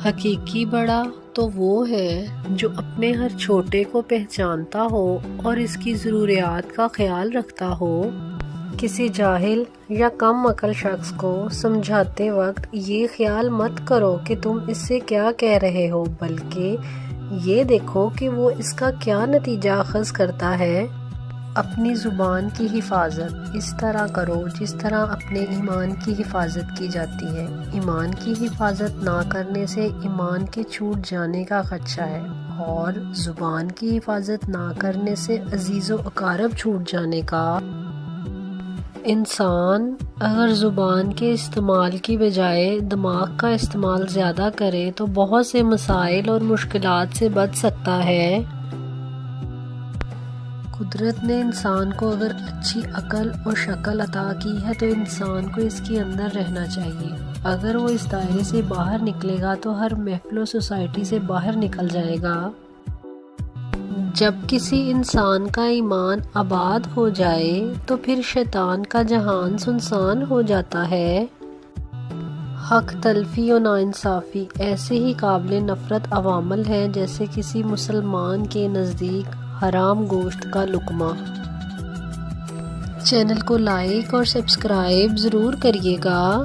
حقیقی بڑا تو وہ ہے جو اپنے ہر چھوٹے کو پہچانتا ہو اور اس کی ضروریات کا خیال رکھتا ہو۔ کسی جاہل یا کم عقل شخص کو سمجھاتے وقت یہ خیال مت کرو کہ تم اس سے کیا کہہ رہے ہو، بلکہ یہ دیکھو کہ وہ اس کا کیا نتیجہ اخذ کرتا ہے۔ اپنی زبان کی حفاظت اس طرح کرو جس طرح اپنے ایمان کی حفاظت کی جاتی ہے۔ ایمان کی حفاظت نہ کرنے سے ایمان کے چھوٹ جانے کا خدشہ ہے، اور زبان کی حفاظت نہ کرنے سے عزیز و اقارب چھوٹ جانے کا۔ انسان اگر زبان کے استعمال کی بجائے دماغ کا استعمال زیادہ کرے تو بہت سے مسائل اور مشکلات سے بچ سکتا ہے۔ قدرت نے انسان کو اگر اچھی عقل اور شکل عطا کی ہے تو انسان کو اس کے اندر رہنا چاہیے۔ اگر وہ اس دائرے سے باہر نکلے گا تو ہر محفل و سوسائٹی سے باہر نکل جائے گا۔ جب کسی انسان کا ایمان آباد ہو جائے تو پھر شیطان کا جہان سنسان ہو جاتا ہے۔ حق تلفی و ناانصافی ایسے ہی قابل نفرت عوامل ہیں جیسے کسی مسلمان کے نزدیک حرام گوشت کا لقمہ۔ چینل کو لائک اور سبسکرائب ضرور کریے گا۔